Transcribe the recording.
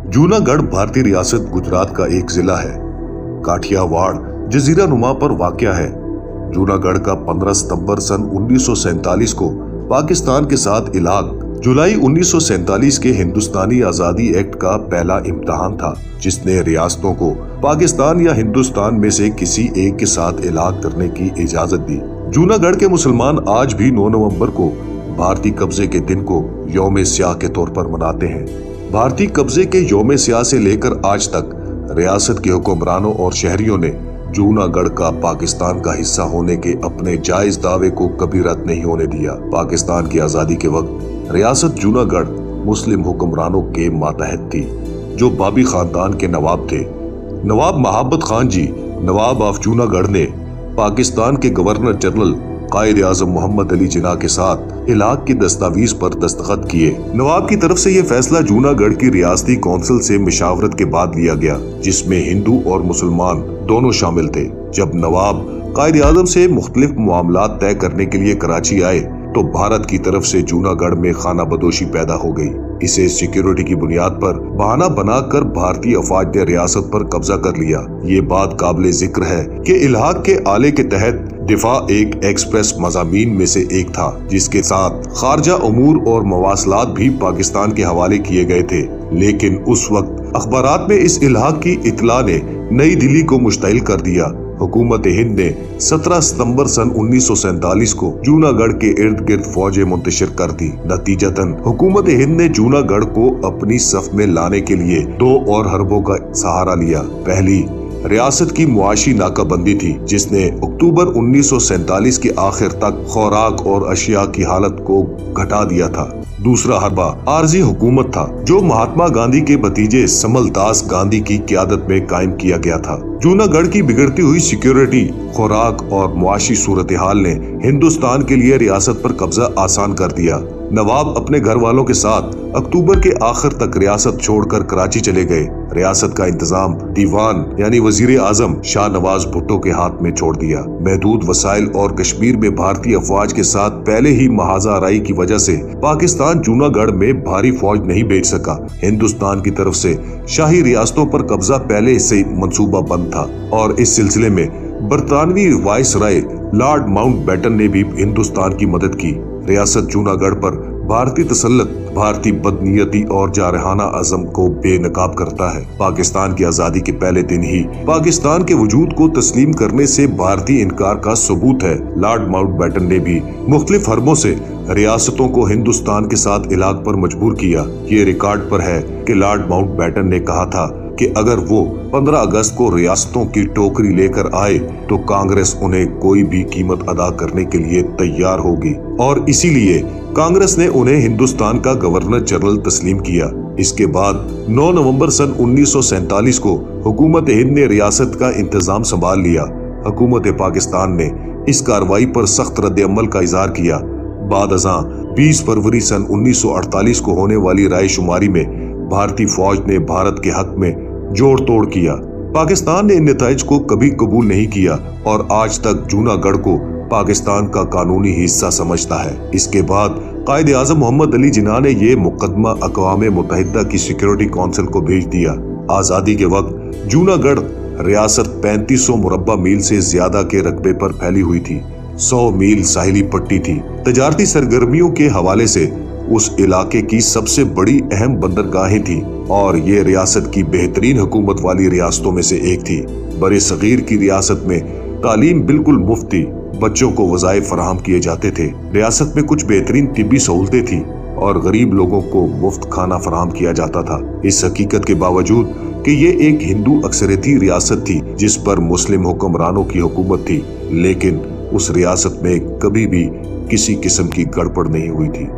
जूनागढ़ भारतीय रियासत गुजरात का एक जिला है। काठियावाड़ जजीरा नुमा पर वाक़या है। जूनागढ़ का 15 सितंबर सन 1947 को पाकिस्तान के साथ इलाक़ जुलाई 1947 के हिंदुस्तानी आज़ादी एक्ट का पहला इम्तिहान था, जिसने रियासतों को पाकिस्तान या हिंदुस्तान में से किसी एक के साथ इलाक़ करने की इजाज़त दी। जूनागढ़ के मुसलमान आज भी 9 नवंबर को भारतीय कब्जे के दिन को यौम स्याह के तौर पर मनाते हैं। भारतीय कब्जे के यौम स्याह से लेकर आज तक रियासत के हुक्मरानों और शहरियों ने जूनागढ़ का पाकिस्तान का हिस्सा होने के अपने जायज दावे को कभी रद्द नहीं होने दिया। पाकिस्तान की आज़ादी के वक्त रियासत जूनागढ़ मुस्लिम हुक्मरानों के मातहत थी, जो बाबी खानदान के नवाब थे। नवाब महाबत खान जी, नवाब ऑफ जूनागढ़ ने पाकिस्तान के गवर्नर जनरल कायद आजम मोहम्मद अली जिन्ना के साथ इलाक़ की दस्तावेज पर दस्तखत किए। नवाब की तरफ से ये फैसला जूनागढ़ की रियासती कौंसिल से मशावरत के बाद लिया गया, जिसमें हिंदू और मुसलमान दोनों शामिल थे। जब नवाब कायद आजम से मुख्तलिफ मामलात तय करने के लिए कराची आए तो भारत की तरफ से जूनागढ़ में खाना बदोशी पैदा हो गई। इसे सिक्योरिटी की बुनियाद पर बहाना बनाकर भारतीय अफवाज ने रियासत पर कब्जा कर लिया। ये बात काबिल जिक्र है कि इलाक़ के आले के तहत दिफा एक एक्सप्रेस मज़ामीन में से एक था, जिसके साथ खारजा उमूर और मवासलात भी पाकिस्तान के हवाले किए गए थे। लेकिन उस वक्त अखबारात में इस इलाक़ की इत्तला ने नई दिल्ली को मुश्तइल कर दिया। हुकूमत हिंद ने 17 सितंबर सन 1947 को जूनागढ़ के इर्द गिर्द फौजें मुंतशिर कर दी। नतीजतन हुकूमत हिंद ने जूनागढ़ को अपनी सफ में लाने के लिए 2 और हरबों का सहारा लिया। पहली रियासत की मुआशी नाकाबंदी थी, जिसने अक्टूबर 1947 के आखिर तक खुराक और अशिया की हालत को घटा दिया था। दूसरा हरबा आरजी हुकूमत था, जो महात्मा गांधी के भतीजे समल दास गांधी की क़यादत में कायम किया गया था। जूनागढ़ की बिगड़ती हुई सिक्योरिटी, खुराक और मुआशी सूरत हाल ने हिंदुस्तान के लिए रियासत पर कब्जा आसान कर दिया। नवाब अपने घर वालों के साथ अक्टूबर के आखिर तक रियासत छोड़कर कराची चले गए। रियासत का इंतजाम दीवान यानी वजीर आजम शाह नवाज भुट्टो के हाथ में छोड़ दिया। महदूद वसाइल और कश्मीर में भारतीय अफवाज के साथ पहले ही महाजा आराई की वजह से पाकिस्तान जूनागढ़ में भारी फौज नहीं भेज सका। हिंदुस्तान की तरफ से शाही रियासतों पर कब्जा पहले से मंसूबा बंद था और इस सिलसिले में बरतानवी वाइसराय लॉर्ड माउंटबेटन ने भी हिंदुस्तान की मदद की। रियासत जूनागढ़ पर भारतीय तसल्लुत भारतीय बदनीयती और जारहाना अज़म को बेनकाब करता है। पाकिस्तान की आज़ादी के पहले दिन ही पाकिस्तान के वजूद को तस्लीम करने से भारतीय इनकार का सबूत है। लॉर्ड माउंटबेटन ने भी मुख्तलिफ हरबों से रियासतों को हिंदुस्तान के साथ इलाक़ पर मजबूर किया। ये रिकॉर्ड पर है कि लॉर्ड माउंटबेटन ने कहा था कि अगर वो 15 अगस्त को रियासतों की टोकरी लेकर आए तो कांग्रेस उन्हें कोई भी कीमत अदा करने के लिए तैयार होगी, और इसीलिए कांग्रेस ने उन्हें हिंदुस्तान का गवर्नर जनरल तस्लीम किया। इसके बाद 9 नवंबर सन 1947 को हुकूमत हिंद ने रियासत का इंतजाम संभाल लिया। हुकूमत पाकिस्तान ने इस कार्रवाई पर सख्त रद्द अमल का इजहार किया। बाद अज़ां 20 फरवरी सन 1948 को होने वाली राय शुमारी में भारतीय फौज ने भारत के हक में जोड़ तोड़ किया। पाकिस्तान ने इन नताइज को कभी कबूल नहीं किया और आज तक जूनागढ़ को पाकिस्तान का कानूनी हिस्सा समझता है। इसके बाद कायद आजम मोहम्मद अली जिन्ना ने ये मुकदमा अक़वाम मुत्तहिदा की सिक्योरिटी काउंसिल को भेज दिया। आज़ादी के वक्त जूनागढ़ रियासत 3500 मुरब्बा मील से ज्यादा के रकबे पर फैली हुई थी। 100 मील साहिली पट्टी थी। तजारती सरगर्मियों के हवाले से उस इलाके की सबसे बड़ी अहम बंदरगाहें थी और ये रियासत की बेहतरीन हुकूमत वाली रियासतों में से एक थी। बरे सगीर की रियासत में तालीम बिल्कुल मुफ्त थी। बच्चों को वज़ाइफ फराहम किए जाते थे। रियासत में कुछ बेहतरीन तिब्बी सहूलतें थी और गरीब लोगों को मुफ्त खाना फराहम किया जाता था। इस हकीकत के बावजूद कि ये एक हिंदू अक्सरियती रियासत थी जिस पर मुस्लिम हुक्मरानों की हुकूमत थी, लेकिन उस रियासत में कभी भी किसी किस्म की गड़बड़ नहीं हुई थी।